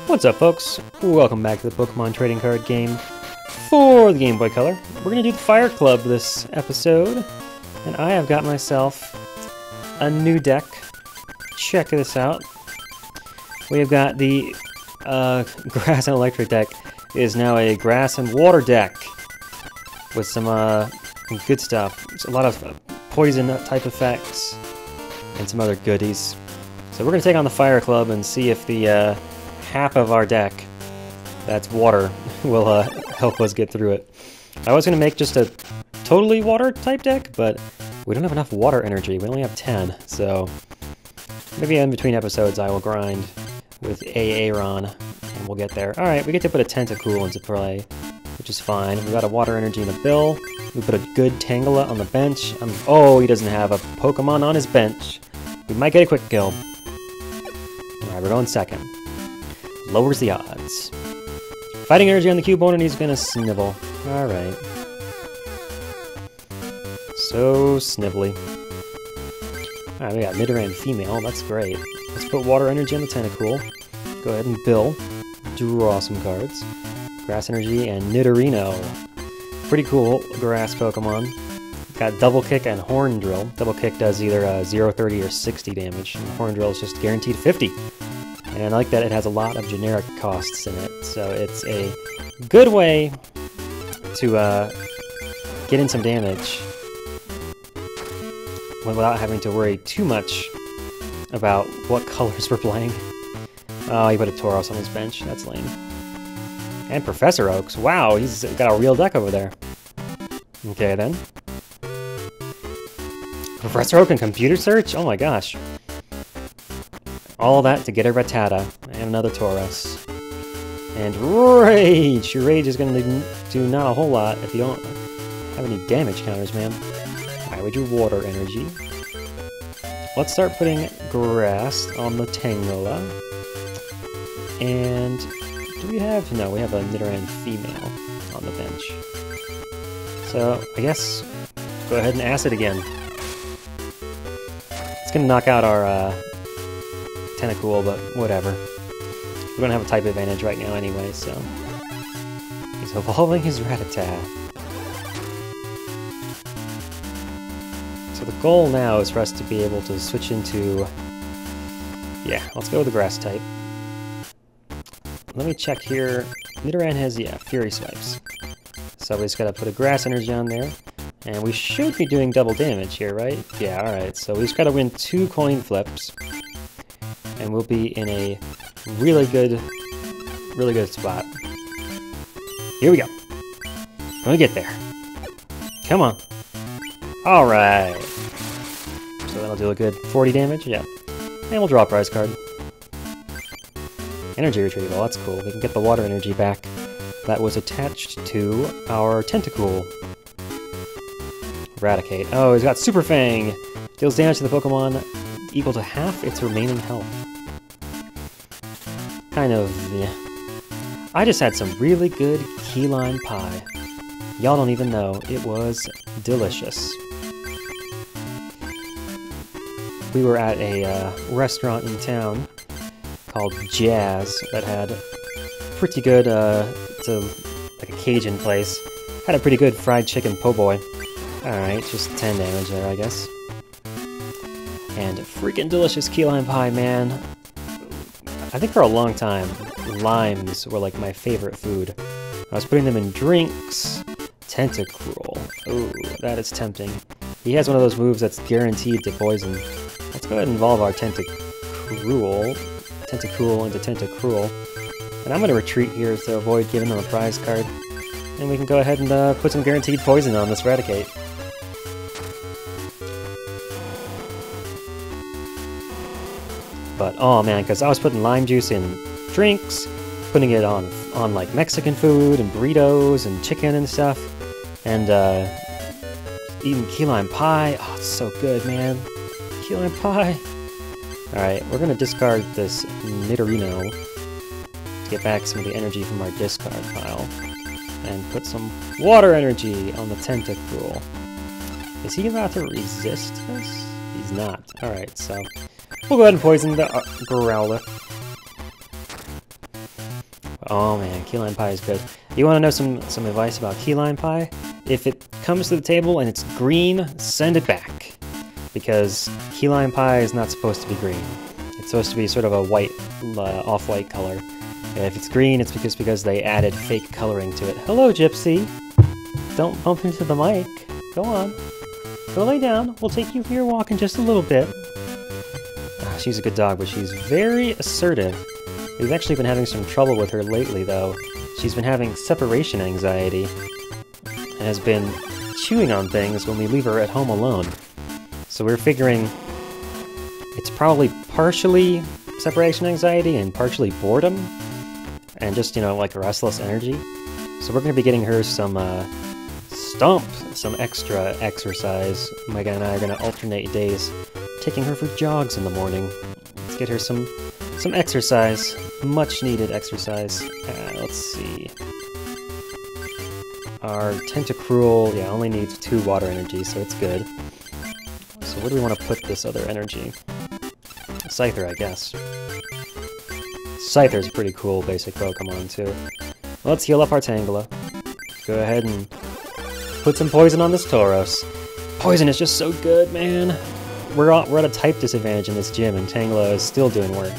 What's up, folks? Welcome back to the Pokemon trading card game for the Game Boy Color. We're gonna do the Fire Club this episode, and I have got myself a new deck. Check this out. We have got the Grass and Electric deck. It is now a Grass and Water deck with some good stuff. There's a lot of poison type effects and some other goodies. So we're gonna take on the Fire Club and see if the half of our deck that's water will help us get through it. I was going to make just a totally water type deck, but we don't have enough water energy. We only have 10, so maybe in between episodes I will grind with Aaron and we'll get there. Alright, we get to put a Tentacool into play, which is fine. We got a water energy in a Bill. We put a good Tangela on the bench. Oh, he doesn't have a Pokemon on his bench. We might get a quick kill. Alright, we're going second. Lowers the odds. Fighting energy on the Cubone and he's gonna snivel. Alright. So snivelly. Alright, we got Nidoran female, that's great. Let's put water energy on the Tentacool. Go ahead and Bill. Draw some cards. Grass energy and Nidorino. Pretty cool grass Pokemon. Got Double Kick and Horn Drill. Double Kick does either 0, 30, or 60 damage. And Horn Drill is just guaranteed 50. And I like that it has a lot of generic costs in it, so it's a good way to get in some damage without having to worry too much about what colors we're playing. Oh, he put a Tauros on his bench. That's lame. And Professor Oaks. Wow, he's got a real deck over there. Okay, then. Professor Oak and Computer Search? Oh my gosh. All that to get a Rattata and another Tauros. And Rage! Your Rage is going to do not a whole lot if you don't have any damage counters, man. Alright, we drew Water Energy. Let's start putting Grass on the Tangela. And do we have... No, we have a Nidoran female on the bench. So, I guess go ahead and Acid again. It's going to knock out our Tentacool, but whatever. We don't have a type advantage right now anyway, so... He's evolving his Rattata. So the goal now is for us to be able to switch into... Yeah, let's go with the Grass type. Let me check here. Nidoran has, yeah, Fury Swipes. So we just gotta put a Grass energy on there. And we should be doing double damage here, right? Yeah, alright. So we just gotta win 2 coin flips. And we'll be in a really good spot. Here we go. Gonna get there. Come on. Alright. So that'll do a good 40 damage, yeah. And we'll draw a prize card. Energy retrieval, that's cool. We can get the water energy back that was attached to our Tentacool. Eradicate. Oh, he's got Super Fang! Deals damage to the Pokemon equal to half its remaining health. Kind of, yeah. I just had some really good key lime pie. Y'all don't even know. It was delicious. We were at a restaurant in town called Jazz that had pretty good, it's like a Cajun place. Had a pretty good fried chicken po' boy. Alright, just 10 damage there, I guess. And freaking delicious key lime pie, man. I think for a long time, limes were like my favorite food. I was putting them in drinks. Tentacruel. Ooh, that is tempting. He has one of those moves that's guaranteed to poison. Let's go ahead and evolve our Tentacruel into Tentacruel. And I'm going to retreat here to avoid giving them a prize card. And we can go ahead and put some guaranteed poison on this Eradicate. But, oh man, because I was putting lime juice in drinks, putting it on like Mexican food and burritos and chicken and stuff, and eating key lime pie. Oh, it's so good, man. Key lime pie. Alright, we're going to discard this Nidorino to get back some of the energy from our discard pile, and put some water energy on the Tentacruel. Is he about to resist this? He's not. Alright, so we'll go ahead and poison the Growlithe. Oh man, key lime pie is good. You want to know some advice about key lime pie? If it comes to the table and it's green, send it back. Because key lime pie is not supposed to be green. It's supposed to be sort of a white, off-white color. And if it's green, it's because they added fake coloring to it. Hello, Gypsy! Don't bump into the mic. Go on. Go lay down. We'll take you for your walk in just a little bit. She's a good dog, but she's very assertive. We've actually been having some trouble with her lately, though. She's been having separation anxiety, and has been chewing on things when we leave her at home alone. So we're figuring it's probably partially separation anxiety and partially boredom, and just, you know, like restless energy. So we're going to be getting her some some extra exercise. My guy and I are going to alternate days, taking her for jogs in the morning. Let's get her some exercise, much needed exercise. Let's see. Our Tentacruel, yeah, only needs 2 water energy, so it's good. So where do we want to put this other energy? Scyther, I guess. Scyther's a pretty cool basic Pokemon, too. Let's heal up our Tangela. Go ahead and put some poison on this Tauros. Poison is just so good, man. We're at a type disadvantage in this gym, and Tangela is still doing work.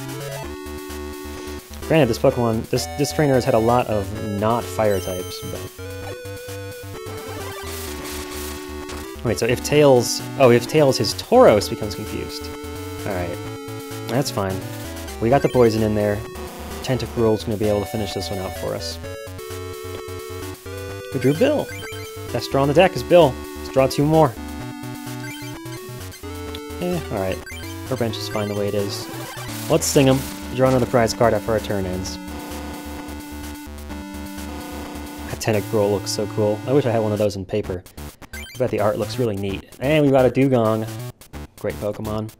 Granted, this Pokemon, this trainer has had a lot of not fire types, but... Wait, so if Tails his Tauros becomes confused. Alright, that's fine. We got the poison in there. Tentacruel's gonna be able to finish this one out for us. We drew Bill! Best draw on the deck is Bill. Let's draw 2 more. Alright. Our bench is fine the way it is. Let's sing him. Draw another prize card after our turn ends. That Tentacruel looks so cool. I wish I had one of those in paper. I bet the art looks really neat. And we got a Dugong. Great Pokemon.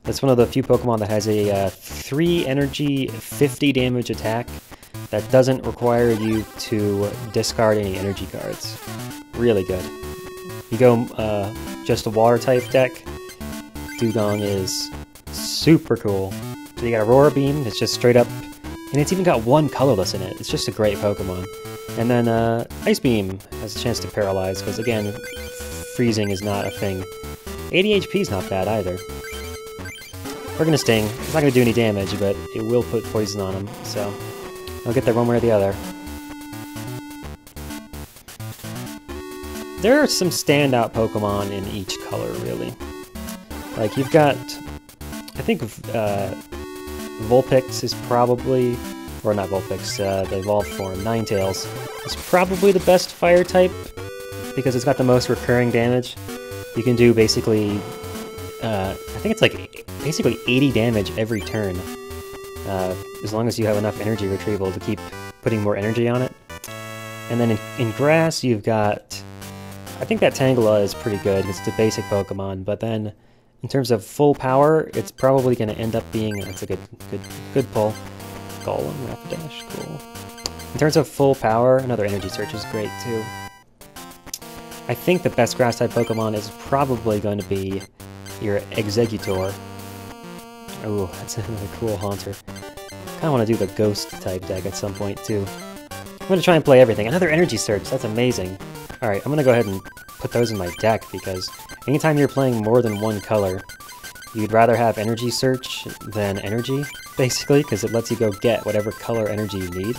That's one of the few Pokemon that has a 3 energy, 50 damage attack that doesn't require you to discard any energy cards. Really good. You go just a water type deck, Dugong is super cool. So you got Aurora Beam, it's just straight up, and it's even got 1 colorless in it. It's just a great Pokemon. And then Ice Beam has a chance to paralyze, because again, freezing is not a thing. 80 HP is not bad either. We're gonna Sting. It's not gonna do any damage, but it will put poison on him, so I'll get there one way or the other. There are some standout Pokemon in each color, really. Like, you've got... I think Vulpix is probably... Or not Vulpix, the evolved form, Ninetales, is probably the best fire type, because it's got the most recurring damage. You can do basically... I think it's like basically 80 damage every turn, as long as you have enough energy retrieval to keep putting more energy on it. And then in grass, you've got... I think that Tangela is pretty good. It's a basic Pokemon, but then in terms of full power, it's probably going to end up being... That's a good pull. Golem, Rapidash, cool. In terms of full power, another Energy Search is great too. I think the best grass-type Pokemon is probably going to be your Exeggutor. Ooh, that's another cool Haunter. Kinda want to do the Ghost-type deck at some point too. I'm going to try and play everything. Another Energy Search, that's amazing. Alright, I'm going to go ahead and put those in my deck, because anytime you're playing more than 1 color, you'd rather have Energy Search than Energy, basically, because it lets you go get whatever color energy you need.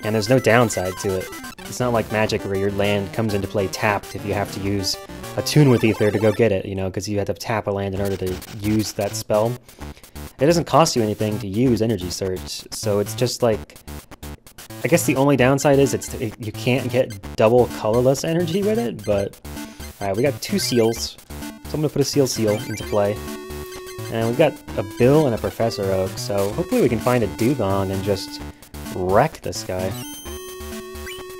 And there's no downside to it. It's not like Magic where your land comes into play tapped if you have to use a Tune with Ether to go get it, you know, because you have to tap a land in order to use that spell. It doesn't cost you anything to use Energy Search, so it's just like... I guess the only downside is you can't get double colorless energy with it, but... Alright, we got 2 seals, so I'm going to put a Seal into play. And we've got a Bill and a Professor Oak, so hopefully we can find a Dugong and just wreck this guy.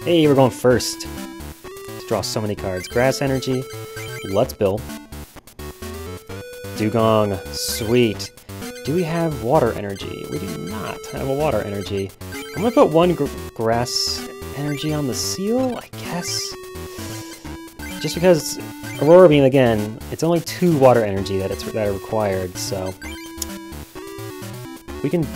Hey, we're going first. Let's draw so many cards. Grass energy, let's Bill. Dugong, sweet. Do we have water energy? We do not have a water energy. I'm gonna put 1 grass energy on the Seal, I guess. Just because Aurora Beam, again, it's only 2 water energy that are required, so... We can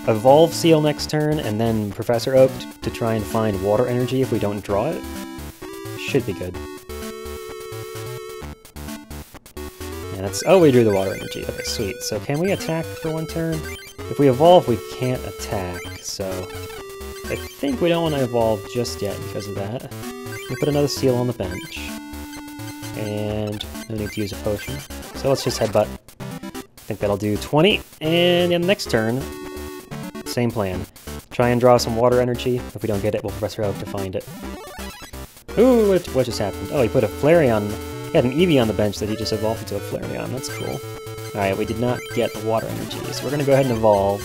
Evolve Seal next turn, and then Professor Oak to try and find water energy if we don't draw it. Should be good. Yeah, that's... Oh, we drew the water energy. Okay, sweet. So can we attack for one turn? If we evolve, we can't attack, so... I think we don't want to evolve just yet because of that. We put another seal on the bench. And no need to use a potion. So let's just headbutt. I think that'll do 20. And in the next turn, same plan. Try and draw some water energy. If we don't get it, we'll Professor Oak to find it. Ooh, what just happened? Oh, he put a Flareon. He had an Eevee on the bench that he just evolved into a Flareon. That's cool. Alright, we did not get the water energy, so we're going to go ahead and evolve.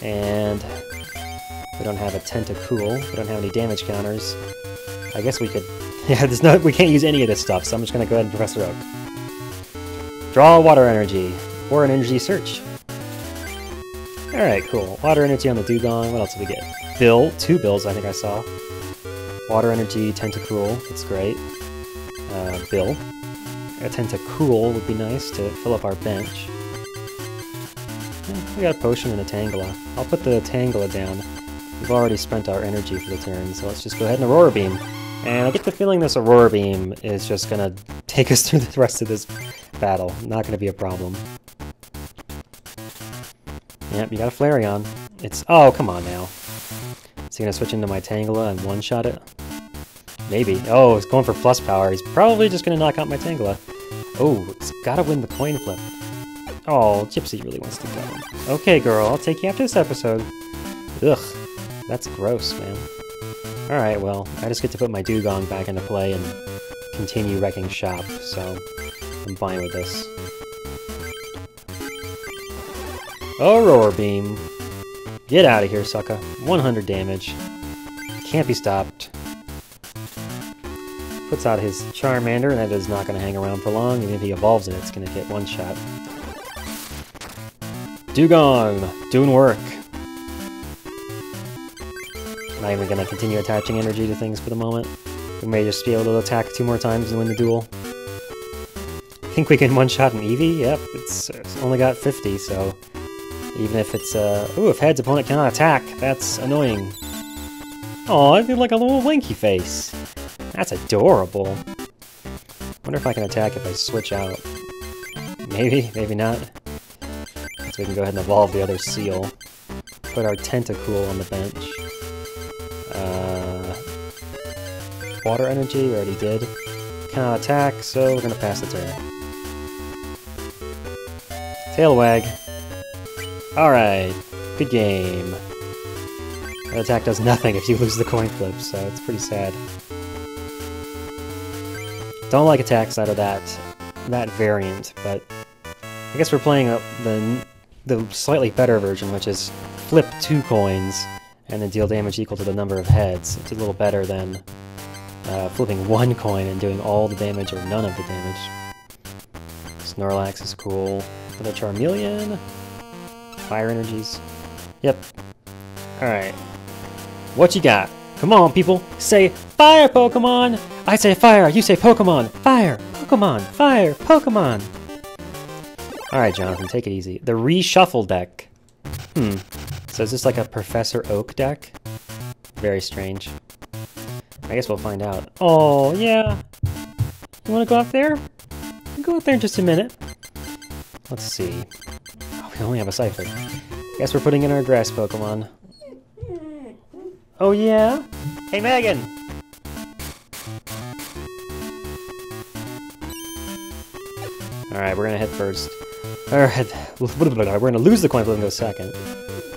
And we don't have a Tentacool. We don't have any damage counters. I guess we could... Yeah, we can't use any of this stuff, so I'm just going to go ahead and Professor Oak. Draw water energy. Or an energy search. Alright, cool. Water energy on the Dugong. What else did we get? Bill. 2 bills, I think I saw. Water energy, Tentacool. That's great. Bill. A Tentacool would be nice to fill up our bench. We got a potion and a Tangela. I'll put the Tangela down. We've already spent our energy for the turn, so let's just go ahead and Aurora Beam. And I get the feeling this Aurora Beam is just gonna take us through the rest of this battle. Not gonna be a problem. Yep, you got a Flareon. It's... Oh, come on now. Is he gonna switch into my Tangela and one-shot it? Maybe. Oh, it's going for plus power. He's probably just gonna knock out my Tangela. Oh, it's gotta win the coin flip. Oh, Gypsy really wants to go. Okay, girl, I'll take you after this episode. Ugh, that's gross, man. Alright, well, I just get to put my Dugong back into play and continue wrecking shop, so I'm fine with this. Aurora Beam. Get out of here, sucker. 100 damage. Can't be stopped. Puts out his Charmander, and that is not going to hang around for long. Even if he evolves it, it's going to get one shot. Dugong! Doing work. Not even going to continue attaching energy to things for the moment. We may just be able to attack 2 more times and win the duel. I think we can one-shot an Eevee? Yep, it's only got 50, so... Even if it's, Ooh, if heads, opponent cannot attack. That's annoying. Aw, I feel like a little Winky face. That's adorable. Wonder if I can attack if I switch out. Maybe, maybe not. So we can go ahead and evolve the other seal. Put our Tentacool on the bench. Water energy, we already did. Cannot attack, so we're gonna pass the turn. Tail wag. Alright, good game. That attack does nothing if you lose the coin flip, so it's pretty sad. Don't like attacks out of that variant, but I guess we're playing the slightly better version, which is flip 2 coins and then deal damage equal to the number of heads. It's a little better than flipping 1 coin and doing all the damage or none of the damage. Snorlax is cool. Another Charmeleon. Fire energies. Yep. Alright. What you got? Come on, people. Say fire, Pokemon! I say fire, you say Pokemon. Fire, Pokemon, fire, Pokemon. Alright, Jonathan, take it easy. The reshuffle deck. So is this like a Professor Oak deck? Very strange. I guess we'll find out. Oh, yeah. You wanna go out there? Go out there in just a minute. Let's see. Oh, we only have a Cypher. Guess we're putting in our grass Pokemon. Oh yeah? Hey Megan! Alright, we're gonna head first. Alright, we're gonna lose the coin flip and go second.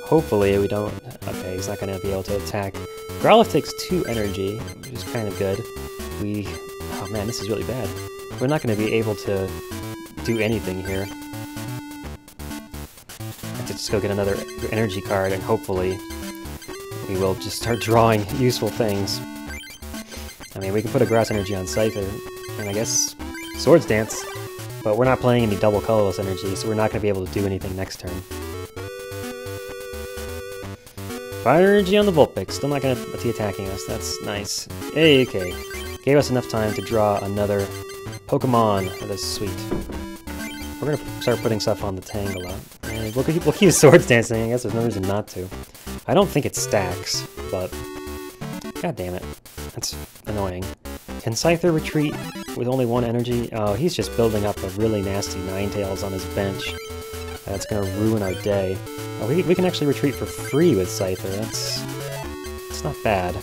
Hopefully we don't... Okay, he's not gonna be able to attack. Growlithe takes 2 energy, which is kind of good. Oh man, this is really bad. We're not gonna be able to do anything here. I have to just go get another energy card and hopefully we will just start drawing useful things. I mean, we can put a grass energy on Scyther, and I guess Swords Dance, but we're not playing any double colorless energy, so we're not going to be able to do anything next turn. Fire energy on the Vulpix, still not going to be attacking us, that's nice. Hey, okay. Gave us enough time to draw another Pokemon, that is sweet. We're going to start putting stuff on the Tangela, We'll keep swords dancing, I guess there's no reason not to. I don't think it stacks, but... God damn it. That's annoying. Can Scyther retreat with only 1 energy? Oh, he's just building up a really nasty Ninetales on his bench. That's gonna ruin our day. Oh, we can actually retreat for free with Scyther. That's not bad.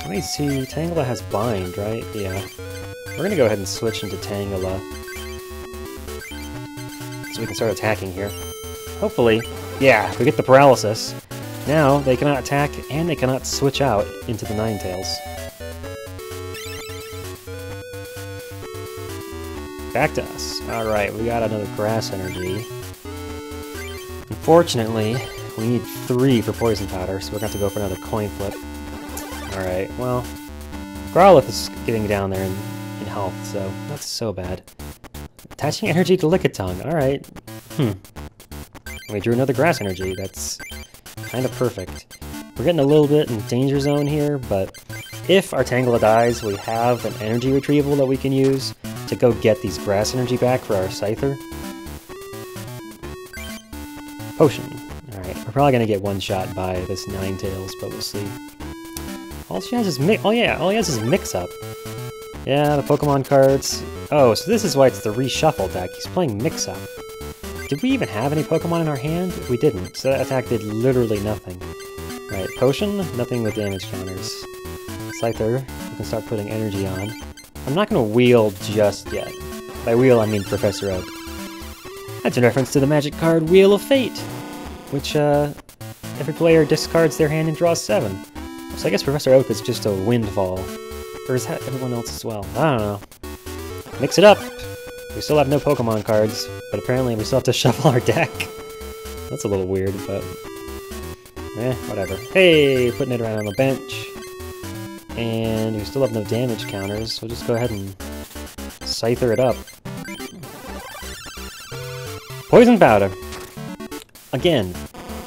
Let me see. Tangela has bind, right? Yeah. We're gonna go ahead and switch into Tangela. So we can start attacking here. Hopefully. Yeah, we get the paralysis. Now they cannot attack and they cannot switch out into the Ninetales. Back to us. Alright, we got another grass energy. Unfortunately, we need 3 for poison powder, so we're going to have to go for another coin flip. Alright, well, Growlithe is getting down there in health, so not so bad. Attaching energy to Lickitung, alright. We drew another grass energy, that's kind of perfect. We're getting a little bit in danger zone here, but if our Tangela dies, we have an energy retrieval that we can use to go get these grass energy back for our Scyther. Potion. Alright, we're probably gonna get one-shot by this Ninetales, but we'll see. All she has is all he has is Mix-Up. Yeah, the Pokemon cards. Oh, so this is why it's the reshuffle deck. He's playing Mix-Up. Did we even have any Pokemon in our hand? We didn't, so that attack did literally nothing. Right, Potion, nothing with damage counters. Scyther, we can start putting energy on. I'm not going to wheel just yet. By wheel, I mean Professor Oak. That's in reference to the magic card Wheel of Fate, which every player discards their hand and draws 7. So I guess Professor Oak is just a windfall. Or is that everyone else as well? I don't know. Mix it up! We still have no Pokemon cards, but apparently we still have to shuffle our deck. That's a little weird, but... whatever. Hey! Putting it around on the bench. And we still have no damage counters, so we'll just go ahead and Scyther it up. Poison Powder! Again,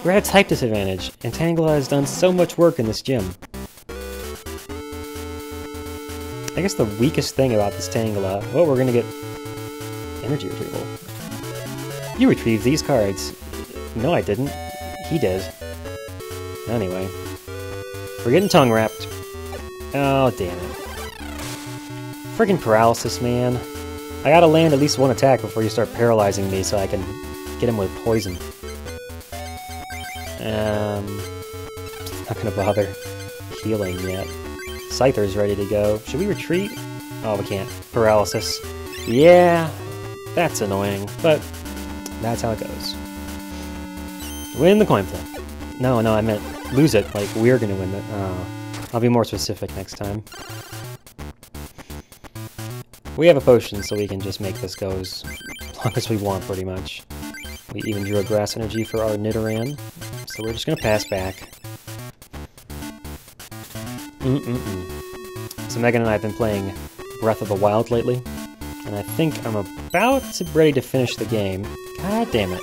we're at a type disadvantage, and Tangela has done so much work in this gym. I guess the weakest thing about this Tangela... Oh, we're gonna get energy retrieval. You retrieved these cards. No, I didn't. He did. Anyway. We're getting tongue-wrapped. Oh, damn it. Friggin' paralysis, man. I gotta land at least 1 attack before you start paralyzing me so I can get him with poison. Not gonna bother healing yet. Scyther's ready to go. Should we retreat? Oh, we can't. Paralysis. Yeah, that's annoying, but that's how it goes. Win the coin flip. No, I meant lose it, like we're gonna win it. Oh. I'll be more specific next time. We have a potion, so we can just make this go as long as we want, pretty much. We even drew a grass energy for our Nidoran, so we're just gonna pass back. So Megan and I have been playing Breath of the Wild lately, and I think I'm about ready to finish the game. God damn it.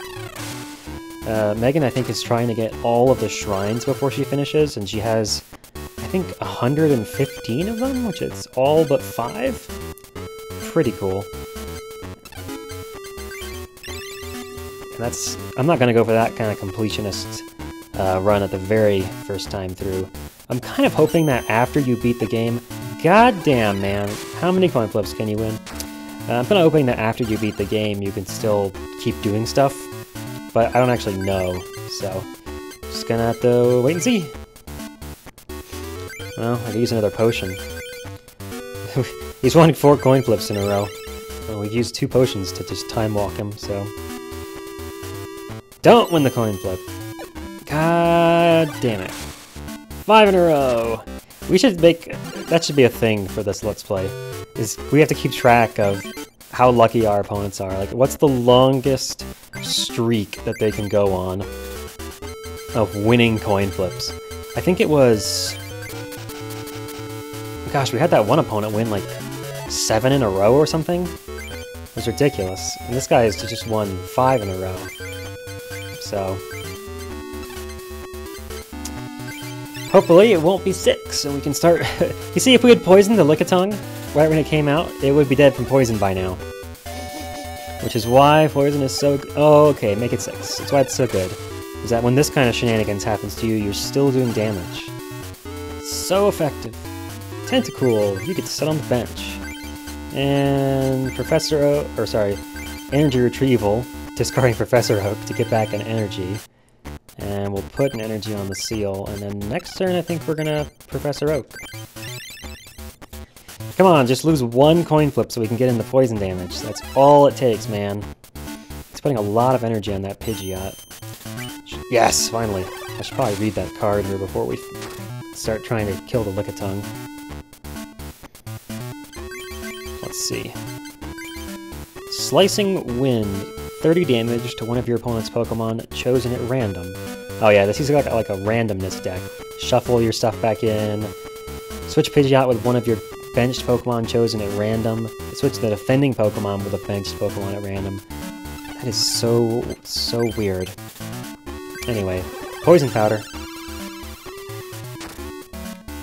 Megan, I think, is trying to get all of the shrines before she finishes, and she has... I think 115 of them, which is all but 5. Pretty cool. And that's... I'm not going to go for that kind of completionist run at the very first time through. I'm kind of hoping that after you beat the game... God damn, man. How many coin flips can you win? I'm kind of hoping that after you beat the game, you can still keep doing stuff. But I don't actually know, so... Just gonna have to wait and see. Well, I could use another potion. He's won 4 coin flips in a row. Well, we've used 2 potions to just time walk him, so... Don't win the coin flip! God damn it. 5 in a row! We should make... That should be a thing for this Let's Play. Is we have to keep track of how lucky our opponents are. Like, what's the longest streak that they can go on of winning coin flips? I think it was... Gosh, we had that one opponent win like 7 in a row or something. It was ridiculous. And this guy has just won 5 in a row. So... Hopefully it won't be 6, and we can start... You see, if we had poisoned the Lickitung right when it came out, it would be dead from poison by now. Which is why poison is so good. Oh, okay, make it 6. That's why it's so good. Is that when this kind of shenanigans happens to you, you're still doing damage. So effective. Tentacool, you get to sit on the bench. And Professor Oak, or sorry, Energy Retrieval, discarding Professor Oak to get back an energy. And we'll put an energy on the seal, and then next turn I think we're gonna Professor Oak. Come on, just lose 1 coin flip so we can get into poison damage. That's all it takes, man. It's putting a lot of energy on that Pidgeot. Yes, finally. I should probably read that card here before we start trying to kill the Lickitung. Let's see. Slicing Wind. 30 damage to one of your opponent's Pokemon chosen at random. Oh yeah, this is like a randomness deck. Shuffle your stuff back in. Switch Pidgeot with one of your benched Pokemon chosen at random. Switch the defending Pokemon with a benched Pokemon at random. That is so weird. Anyway, Poison Powder.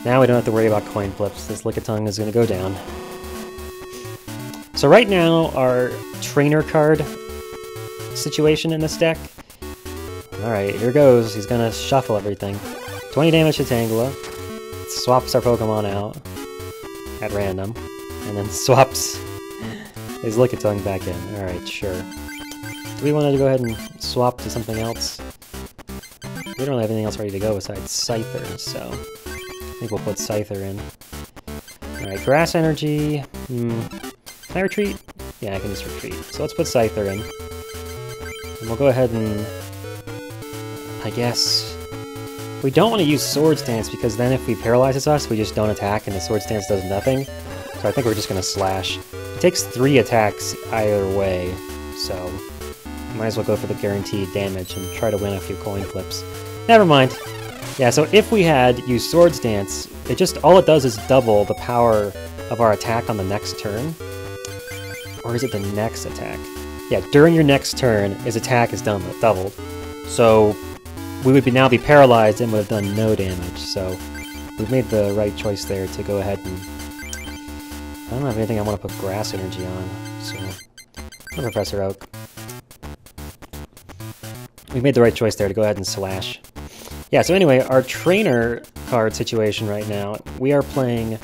Now we don't have to worry about coin flips. This Lickitung is going to go down. So right now, our trainer card situation in this deck. Alright, here goes. He's going to shuffle everything. 20 damage to Tangela. Swaps our Pokemon out at random. And then swaps his Lickitung back in. Alright, sure. Do we want to go ahead and swap to something else? We don't have anything else ready to go besides Scyther, so I think we'll put Scyther in. Alright, Grass Energy. Can I retreat? Yeah, I can just retreat. So let's put Scyther in. And we'll go ahead and... I guess... We don't want to use Swords Dance because then if he paralyzes us, we just don't attack and the Swords Dance does nothing. So I think we're just going to Slash. It takes 3 attacks either way, so... might as well go for the guaranteed damage and try to win a few coin flips. Never mind. Yeah, so if we had used Swords Dance, all it does is double the power of our attack on the next turn. Or is it the next attack? Yeah, during your next turn, his attack is doubled. So we would now be paralyzed and would have done no damage. So we've made the right choice there to go ahead and... I don't have anything I want to put Grass Energy on, so... Professor Oak. We made the right choice there to go ahead and Slash. Yeah, so anyway, our trainer card situation right now, we are playing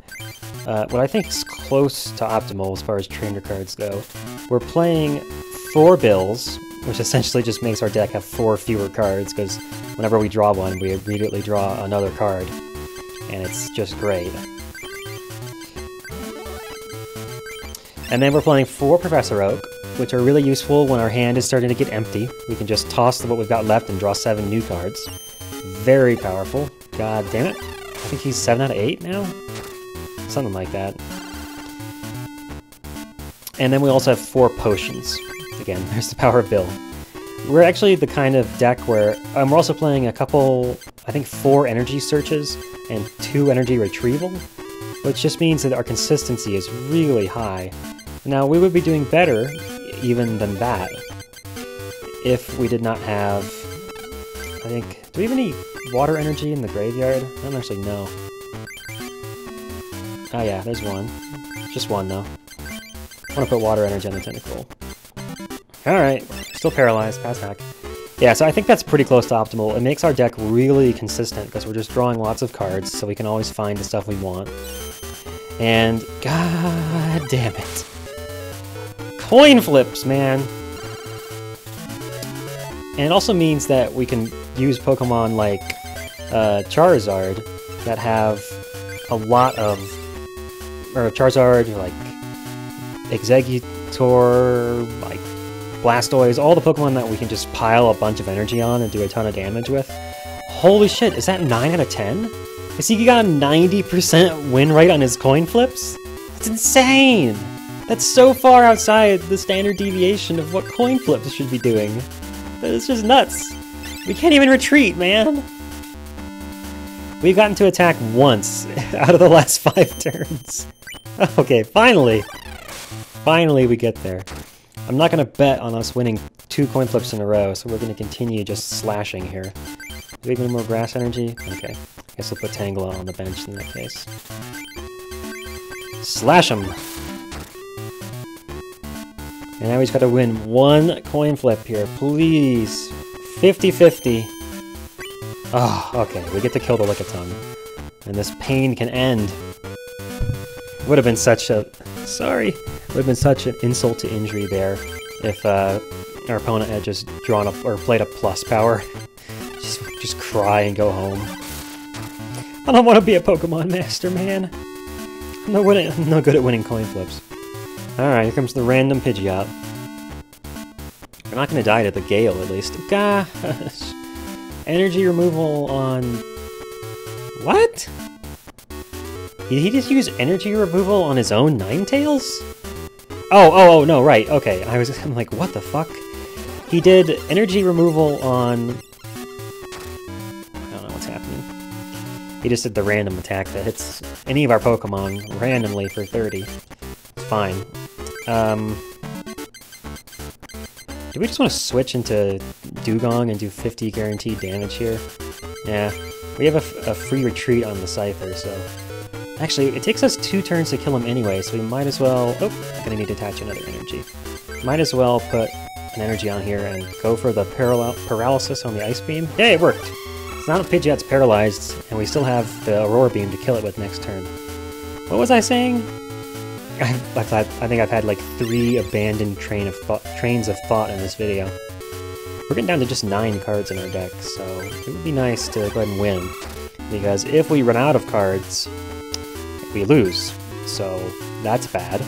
what I think is close to optimal as far as trainer cards go. We're playing 4 Bills, which essentially just makes our deck have 4 fewer cards, because whenever we draw one, we immediately draw another card, and it's just great. And then we're playing 4 Professor Oak, which are really useful when our hand is starting to get empty. We can just toss what we've got left and draw 7 new cards. Very powerful. God damn it. I think he's 7 out of 8 now? Something like that. And then we also have 4 potions. Again, there's the power of Bill. We're actually the kind of deck where we're also playing a couple, I think 4 energy searches and 2 energy retrieval, which just means that our consistency is really high. Now, we would be doing better even than that if we did not have, I think, do we have any water energy in the graveyard? I don't actually know. Oh yeah, there's one. Just one though. I want to put water energy on the Tentacool. Alright, still paralyzed, pass back. Yeah, so I think that's pretty close to optimal. It makes our deck really consistent because we're just drawing lots of cards so we can always find the stuff we want. And god damn it. Coin flips, man! And it also means that we can use Pokemon like Charizard that have a lot of... or Charizard, like Exeggutor, like Blastoise, all the Pokemon that we can just pile a bunch of energy on and do a ton of damage with. Holy shit, is that 9 out of 10? Is he got a 90% win rate on his coin flips? That's insane! That's so far outside the standard deviation of what coin flips should be doing. It's just nuts. We can't even retreat, man! We've gotten to attack once out of the last 5 turns. Okay, finally! Finally we get there. I'm not going to bet on us winning 2 coin flips in a row, so we're going to continue just slashing here. Do we have any more grass energy? Okay. Guess we'll put Tangela on the bench in that case. Slash him! And now we just gotta win one coin flip here, please. 50-50. Oh, okay, we get to kill the Lickitung. And this pain can end. Would have been such a... Sorry. Would have been such an insult to injury there if our opponent had just drawn up or played a plus power. Just cry and go home. I don't want to be a Pokemon master, man. I'm no good at winning coin flips. Alright, here comes the random Pidgeot. We're not going to die to the Gale, at least. Gosh. Energy removal on... What? Did he just use energy removal on his own Ninetales? Oh, no, right, okay. I'm like, what the fuck? He did energy removal on... I don't know what's happening. He just did the random attack that hits any of our Pokemon randomly for 30. It's fine. Do we just want to switch into Dugong and do 50 guaranteed damage here? Yeah, we have a free retreat on the Cypher, so... Actually, it takes us 2 turns to kill him anyway, so we might as well... Oh, I'm gonna need to attach another energy. Might as well put an energy on here and go for the paralysis on the Ice Beam. Yeah, it worked! It's not a Pidgeot's paralyzed, and we still have the Aurora Beam to kill it with next turn. What was I saying? I think I've had like 3 abandoned trains of thought in this video. We're getting down to just 9 cards in our deck, so it would be nice to go ahead and win. Because if we run out of cards, we lose. So that's bad.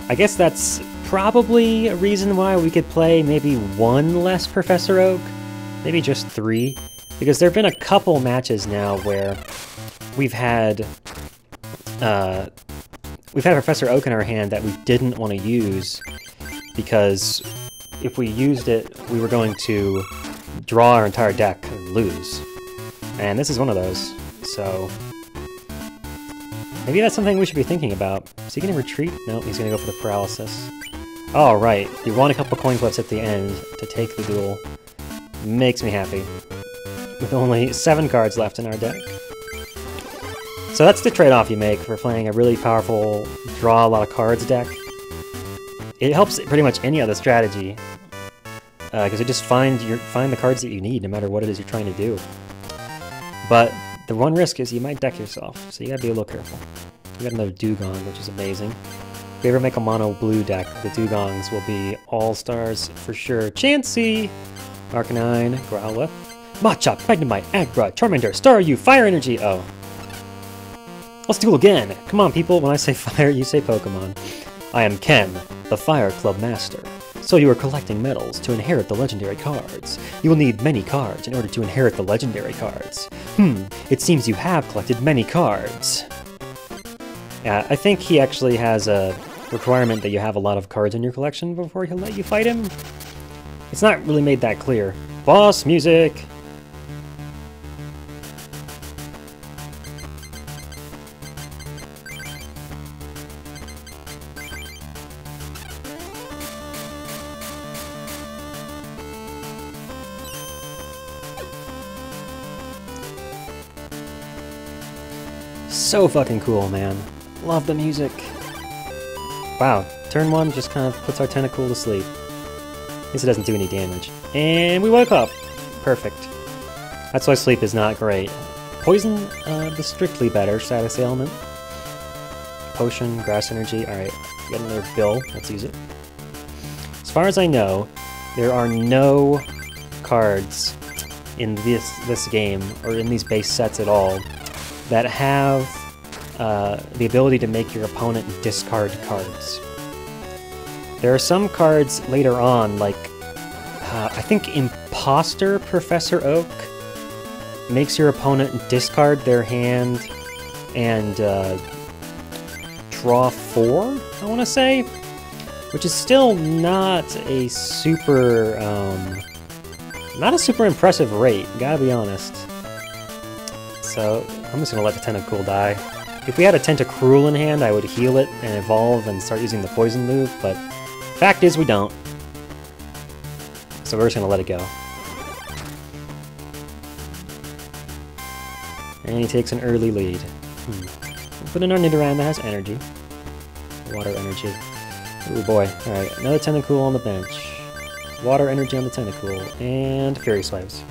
I guess that's probably a reason why we could play maybe 1 less Professor Oak. Maybe just 3. Because there have been a couple matches now where we've had Professor Oak in our hand that we didn't want to use because if we used it, we were going to draw our entire deck and lose. And this is one of those, so maybe that's something we should be thinking about. Is he going to retreat? No, he's going to go for the paralysis. Oh, right. You want a couple coin flips at the end to take the duel. Makes me happy. With only 7 cards left in our deck. So that's the trade-off you make for playing a really powerful, draw a lot of cards deck. It helps pretty much any other strategy, because it just find the cards that you need, no matter what it is you're trying to do. But the one risk is you might deck yourself, so you gotta be a little careful. We got another Dugong, which is amazing. If we ever make a mono blue deck, the Dugongs will be all-stars for sure. Chansey! Arcanine, Growlithe, Machop, Magnemite, Agra, Charmander, Staryu, Fire Energy! Oh. Let's duel again! Come on, people, when I say fire, you say Pokemon. I am Ken, the Fire Club Master. So you are collecting medals to inherit the legendary cards. You will need many cards in order to inherit the legendary cards. It seems you have collected many cards. Yeah, I think he actually has a requirement that you have a lot of cards in your collection before he'll let you fight him. It's not really made that clear. Boss music! So fucking cool, man. Love the music. Wow, turn 1 just kind of puts our Tentacool to sleep. At least it doesn't do any damage. And we woke up! Perfect. That's why sleep is not great. Poison, the strictly better status ailment. Potion, Grass Energy, alright. Get another bill, let's use it. As far as I know, there are no cards in this game, or in these base sets at all, that have the ability to make your opponent discard cards. There are some cards later on, like, I think Imposter Professor Oak makes your opponent discard their hand and draw 4, I want to say? Which is still not a super, not a super impressive rate, gotta be honest. So, I'm just gonna let the Tentacool die. If we had a Tentacruel in hand, I would heal it and evolve and start using the poison move, but fact is we don't. So we're just gonna let it go. And he takes an early lead. We'll put in our Nidoran that has energy. Water energy. Oh boy. Alright, another Tentacool on the bench. Water energy on the Tentacool, and Fury Swipes.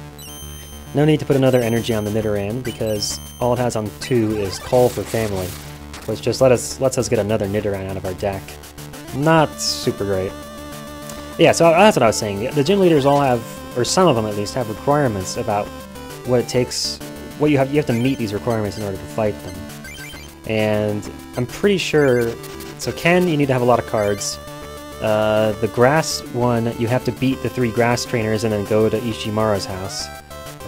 No need to put another energy on the Nidoran, because all it has on 2 is Call for Family, which just lets us get another Nidoran out of our deck. Not super great. Yeah, so that's what I was saying. The gym leaders all have, or some of them at least, have requirements about what it takes, what you have to meet these requirements in order to fight them. And I'm pretty sure, so Ken, you need to have a lot of cards. The grass one, you have to beat the 3 grass trainers and then go to Ishimaru's house.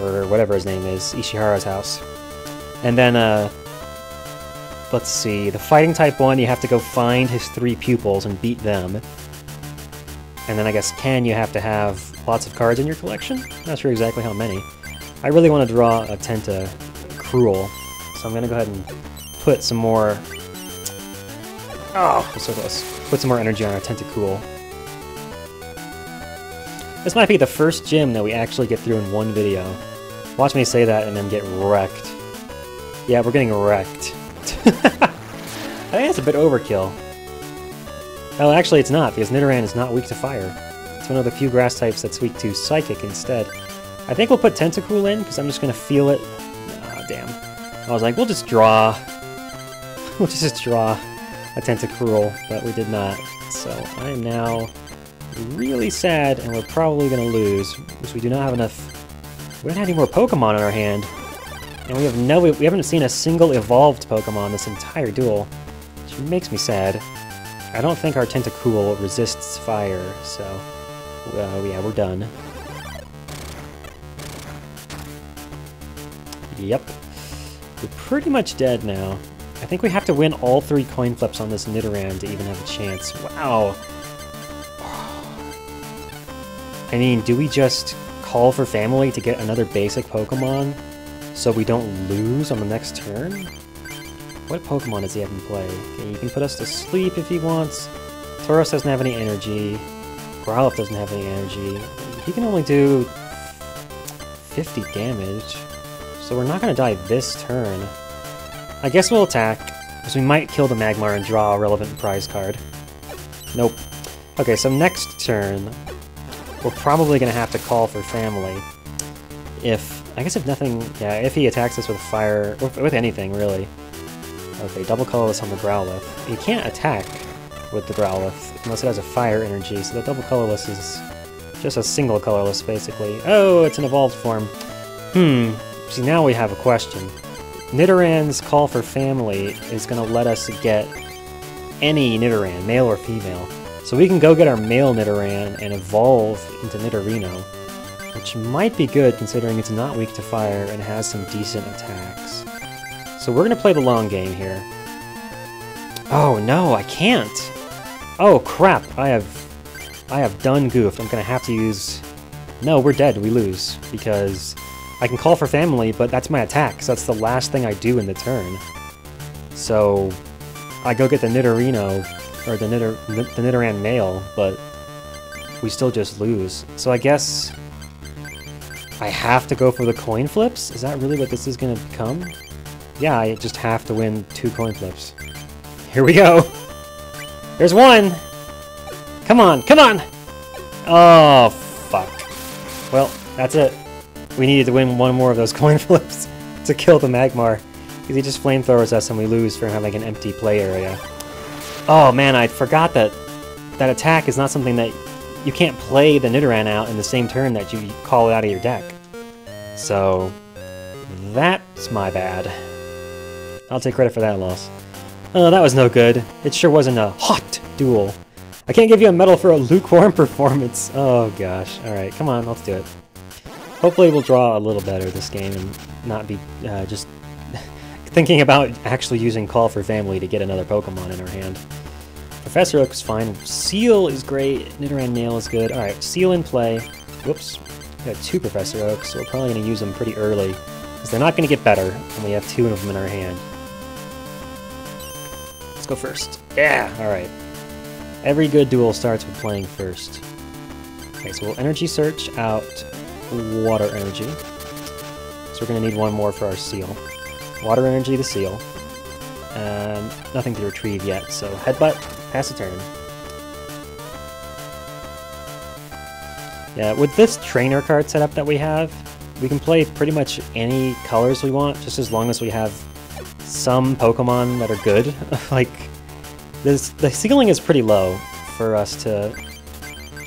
Or whatever his name is, Ishihara's house. And then, let's see, the fighting type one, you have to go find his 3 pupils and beat them. And then I guess Ken, you have to have lots of cards in your collection? Not sure exactly how many. I really want to draw a Tentacruel, so I'm gonna go ahead and put some more... Oh, so close. Put some more energy on our Tentacool. This might be the first gym that we actually get through in one video. Watch me say that and then get wrecked. Yeah, we're getting wrecked. I think it's a bit overkill. Oh, actually it's not, because Nidoran is not weak to fire. It's one of the few grass types that's weak to Psychic instead. I think we'll put Tentacool in, because I'm just going to feel it. Ah, damn. I was like, we'll just draw. We'll just draw a Tentacruel, but we did not. So I am now really sad, and we're probably going to lose, because we do not have enough... We don't have any more Pokemon in our hand. And we haven't seen a single evolved Pokemon this entire duel, which makes me sad. I don't think our Tentacool resists fire, so yeah, we're done. Yep. We're pretty much dead now. I think we have to win all 3 coin flips on this Nidoran to even have a chance. Wow! I mean, do we just call for family to get another basic Pokemon so we don't lose on the next turn? What Pokemon does he have in play? Okay, you can put us to sleep if he wants. Tauros doesn't have any energy. Growlithe doesn't have any energy. He can only do 50 damage. So we're not going to die this turn. I guess we'll attack, because we might kill the Magmar and draw a relevant prize card. Nope. Okay, so next turn, we're probably going to have to call for family. I guess if nothing... Yeah, if he attacks us with fire... with anything, really. Okay, double colorless on the Growlithe. You can't attack with the Growlithe unless it has a fire energy, so the double colorless is just a single colorless, basically. Oh, it's an evolved form. See, now we have a question. Nidoran's call for family is going to let us get any Nidoran, male or female. So we can go get our male Nidoran and evolve into Nidorino, which might be good considering it's not weak to fire and has some decent attacks. So we're going to play the long game here. Oh no, I can't! Oh crap, I have done goofed. I'm going to have to use... No, we're dead, we lose, because I can call for family, but that's my attack, so that's the last thing I do in the turn. So I go get the Nidorino, or the Nidoran male, but we still just lose. So I guess I have to go for the coin flips? Is that really what this is going to become? Yeah, I just have to win 2 coin flips. Here we go! There's one! Come on, come on! Oh, fuck. Well, that's it. We needed to win 1 more of those coin flips to kill the Magmar, because he just flamethrowers us and we lose for having an empty play area. Oh man, I forgot that that attack is not something that... You can't play the Nidoran out in the same turn that you call it out of your deck. So, that's my bad. I'll take credit for that loss. Oh, that was no good. It sure wasn't a hot duel. I can't give you a medal for a lukewarm performance. Oh gosh. Alright, come on, let's do it. Hopefully we'll draw a little better this game and not be just thinking about actually using Call for Family to get another Pokemon in our hand. Professor Oak is fine. Seal is great. Nidoran Nail is good. Alright, Seal in play. Whoops. We got 2 Professor Oaks, so we're probably going to use them pretty early, because they're not going to get better when we have 2 of them in our hand. Let's go first. Yeah! Alright. Every good duel starts with playing first. Okay, so we'll Energy Search out Water Energy. So we're going to need 1 more for our Seal. Water Energy the Seal. Nothing to retrieve yet, so Headbutt, pass the turn. Yeah, with this trainer card setup that we have, we can play pretty much any colors we want, just as long as we have some Pokemon that are good. Like, the ceiling is pretty low for us to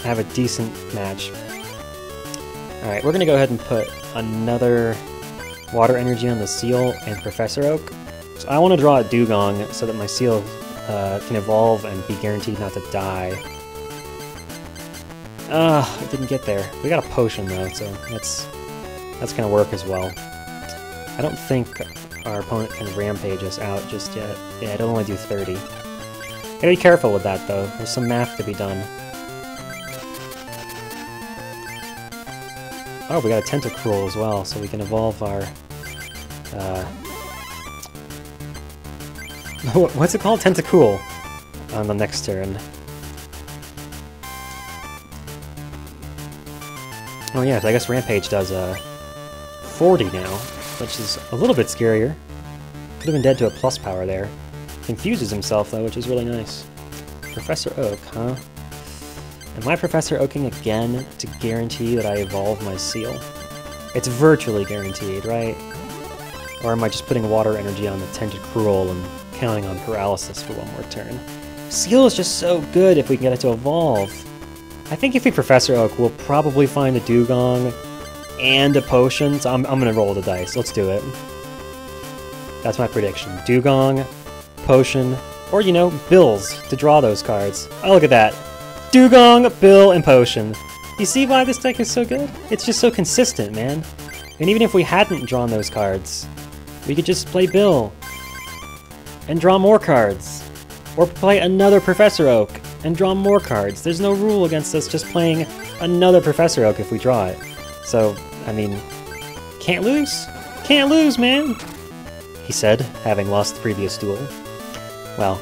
have a decent match. Alright, we're gonna go ahead and put another water energy on the Seal and Professor Oak. So I want to draw a Dugong so that my Seal can evolve and be guaranteed not to die. It didn't get there. We got a potion though, so that's gonna work as well. I don't think our opponent can rampage us out just yet. Yeah, it'll only do 30. Gotta be careful with that though. There's some math to be done. Oh, we got a Tentacruel as well, so we can evolve our... what's it called? Tentacruel on the next turn. Oh yeah, so I guess Rampage does 40 now, which is a little bit scarier. Could have been dead to a plus power there. Confuses himself though, which is really nice. Professor Oak, huh? Am I Professor Oaking again to guarantee that I evolve my Seal? It's virtually guaranteed, right? Or am I just putting water energy on the Tentacruel and counting on paralysis for one more turn? Seal is just so good if we can get it to evolve. I think if we Professor Oak, we'll probably find a Dugong and a potion, so I'm gonna roll the dice. Let's do it. That's my prediction. Dugong, potion, or, you know, bills to draw those cards. Oh, look at that. Dugong, bill, and potion. You see why this deck is so good? It's just so consistent, man. And even if we hadn't drawn those cards, we could just play Bill and draw more cards. Or play another Professor Oak and draw more cards. There's no rule against us just playing another Professor Oak if we draw it. So, I mean, can't lose. Can't lose, man, he said, having lost the previous duel. Well,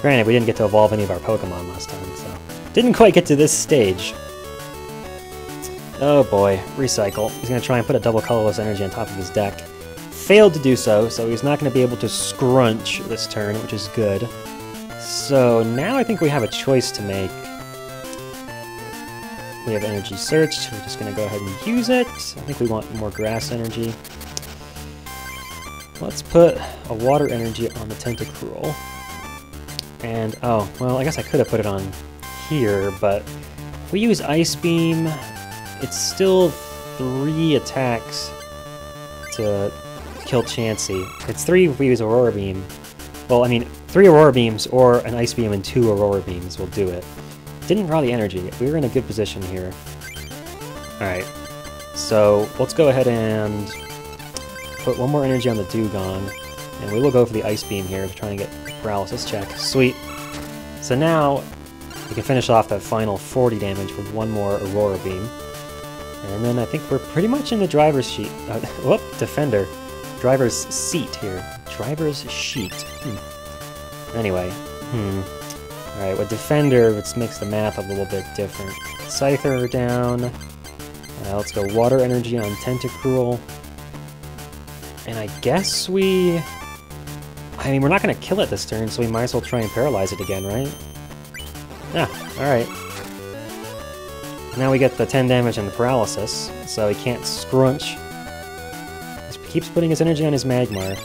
granted, we didn't get to evolve any of our Pokemon last time, so... Didn't quite get to this stage. Oh boy, recycle. He's going to try and put a double colorless energy on top of his deck. Failed to do so, so he's not going to be able to scrunch this turn, which is good. So now I think we have a choice to make. We have energy searched. We're just going to go ahead and use it. I think we want more grass energy. Let's put a water energy on the Tentacruel. And, oh, well, I guess I could have put it on here, but if we use Ice Beam, it's still 3 attacks to kill Chansey. It's 3 if we use Aurora Beam. Well, I mean, 3 Aurora Beams or an Ice Beam and 2 Aurora Beams will do it. Didn't draw the energy. We were in a good position here. Alright, so let's go ahead and put 1 more energy on the Dugong, and we will go for the Ice Beam here to try and get paralysis check. Sweet. So now we can finish off that final 40 damage with 1 more Aurora Beam. And then I think we're pretty much in the driver's sheet. Whoop, Defender. Driver's seat here. Driver's sheet. Anyway. Alright, with Defender, let's mix the math a little bit different. Scyther down. Let's go Water Energy on Tentacruel. And I guess we... I mean, we're not going to kill it this turn, so we might as well try and paralyze it again, right? Yeah, alright. Now we get the 10 damage and the paralysis, so he can't scrunch. He keeps putting his energy on his Magmar.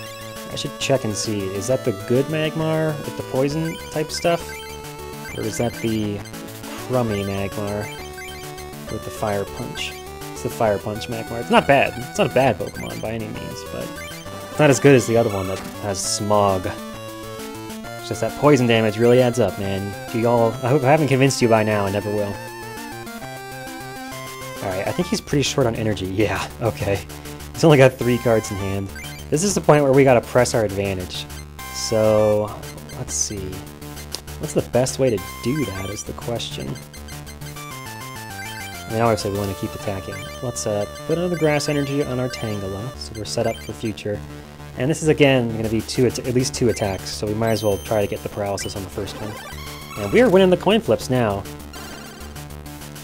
I should check and see, is that the good Magmar with the poison type stuff? Or is that the crummy Magmar with the Fire Punch? It's the Fire Punch Magmar. It's not bad. It's not a bad Pokemon by any means, but it's not as good as the other one that has Smog. It's just that poison damage really adds up, man. I hope I haven't convinced you by now, I never will. Alright, I think he's pretty short on energy. Yeah, okay. He's only got 3 cards in hand. This is the point where we gotta press our advantage. So, let's see. What's the best way to do that is the question. I mean, obviously we want to keep attacking. Let's put another grass energy on our Tangela, so we're set up for future. And this is again going to be at least 2 attacks, so we might as well try to get the paralysis on the first one. And we are winning the coin flips now.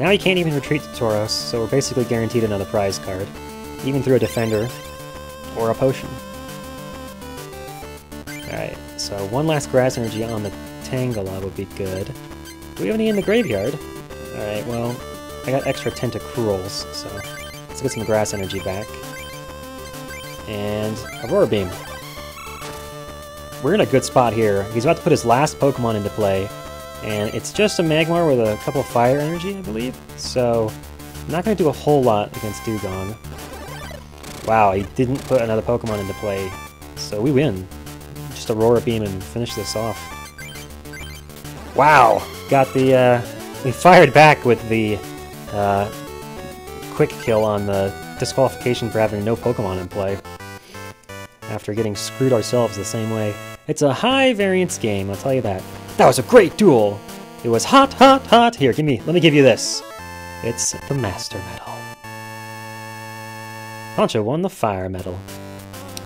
Now he can't even retreat to Tauros, so we're basically guaranteed another prize card, even through a Defender or a Potion. Alright, so 1 last grass energy on the Tangela would be good. Do we have any in the graveyard? Alright, well, I got extra tentacruels, so let's get some grass energy back. And Aurora Beam. We're in a good spot here. He's about to put his last Pokemon into play, and it's just a Magmar with a couple fire energy, I believe. So, I'm not going to do a whole lot against Dugong. Wow, he didn't put another Pokemon into play, so we win. Just Aurora Beam and finish this off. Wow! Got the, we fired back with the, quick kill on the disqualification for having no Pokemon in play. After getting screwed ourselves the same way. It's a high variance game, I'll tell you that. That was a great duel! It was hot, hot, hot! Here, let me give you this. It's the Master Medal. Poncho won the Fire Medal.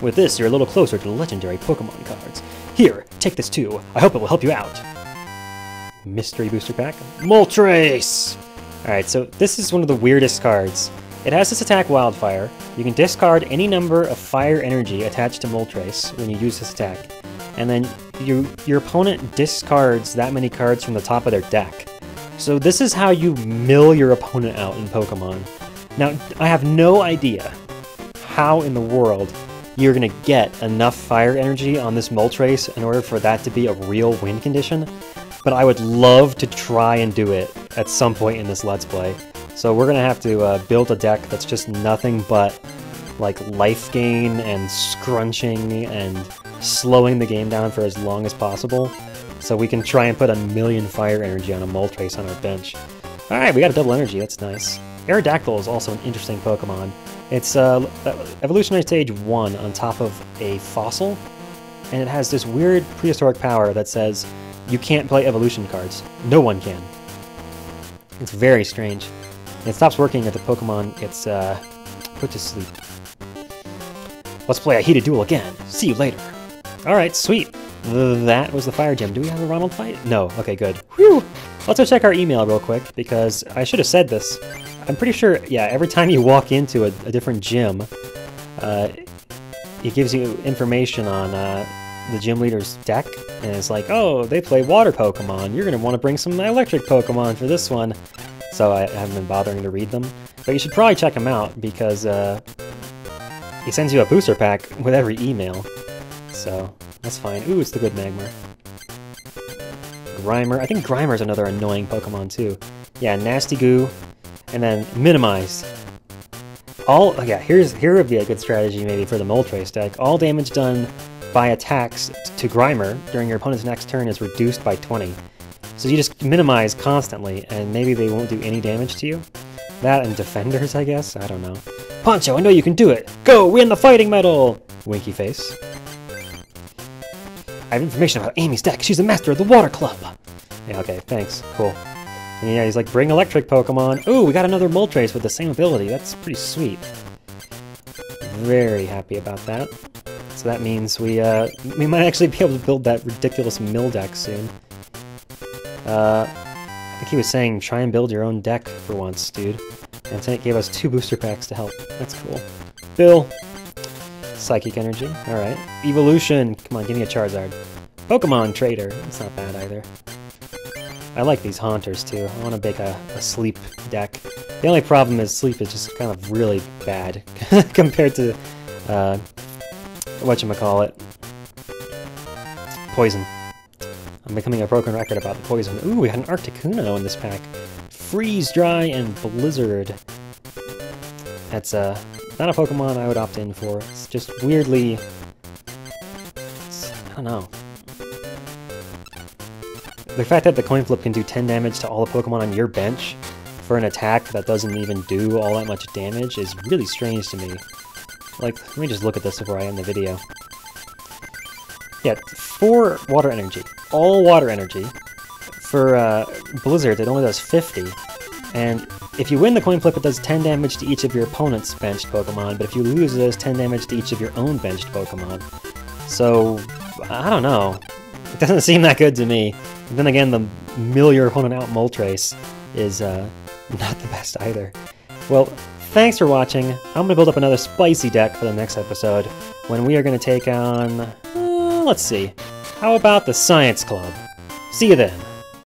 With this, you're a little closer to the legendary Pokemon cards. Here, take this too. I hope it will help you out. Mystery Booster Pack. Moltres! Alright, so this is one of the weirdest cards. It has this attack Wildfire. You can discard any number of fire energy attached to Moltres when you use this attack. And then your opponent discards that many cards from the top of their deck. So this is how you mill your opponent out in Pokemon. Now, I have no idea how in the world you're going to get enough fire energy on this Moltres in order for that to be a real win condition, but I would love to try and do it at some point in this Let's Play. So we're going to have to build a deck that's just nothing but like life gain and scrunching and slowing the game down for as long as possible, so we can try and put 1,000,000 fire energy on a Moltres on our bench. Alright, we got a double energy, that's nice. Aerodactyl is also an interesting Pokemon. It's Evolutionary Stage 1 on top of a fossil, and it has this weird prehistoric power that says you can't play evolution cards. No one can. It's very strange. And it stops working if the Pokemon gets put to sleep. Let's play a heated duel again. See you later. Alright, sweet. That was the Fire Gym. Do we have a Ronald fight? No. Okay, good. Whew! Let's go check our email real quick, because I should have said this. I'm pretty sure, yeah, every time you walk into a different gym, it gives you information on the gym leader's deck, and it's like, oh, they play water Pokemon. You're going to want to bring some electric Pokemon for this one. So I haven't been bothering to read them. But you should probably check him out, because he sends you a booster pack with every email. So that's fine. Ooh, it's the good Magmar. Grimer. I think Grimer's another annoying Pokemon too. Yeah, Nasty Goo, and then Minimize. Yeah, here would be a good strategy maybe for the Moltres deck. All damage done by attacks to Grimer during your opponent's next turn is reduced by 20. So you just minimize constantly, and maybe they won't do any damage to you. That and Defenders, I guess? I don't know. Poncho, I know you can do it! Go, win the fighting medal! Winky face. I have information about Amy's deck. She's the master of the Water Club! Yeah, okay, thanks. Cool. And yeah, he's like, bring electric Pokemon. Ooh, we got another Moltres with the same ability. That's pretty sweet. Very happy about that. So that means we might actually be able to build that ridiculous mill deck soon. I think he was saying, try and build your own deck for once, dude. And it gave us 2 booster packs to help. That's cool. Bill! Psychic Energy. Alright. Evolution! Come on, give me a Charizard. Pokemon Trader. That's not bad either. I like these Haunters too. I want to make a sleep deck. The only problem is sleep is just kind of really bad compared to, whatchamacallit. Poison. I'm becoming a broken record about the poison. Ooh, we had an Articuno in this pack. Freeze, Dry, and Blizzard. That's not a Pokemon I would opt in for. It's just weirdly... I don't know. The fact that the coin flip can do 10 damage to all the Pokemon on your bench for an attack that doesn't even do all that much damage is really strange to me. Like, let me just look at this before I end the video. Yeah, 4 water energy. All water energy. For Blizzard, it only does 50. And if you win the coin flip, it does 10 damage to each of your opponent's benched Pokemon, but if you lose, it does 10 damage to each of your own benched Pokemon. So, I don't know. It doesn't seem that good to me. And then again, the mill your opponent out Moltres is not the best either. Well, thanks for watching. I'm going to build up another spicy deck for the next episode, when we are going to take on... let's see. How about the Science Club? See you then.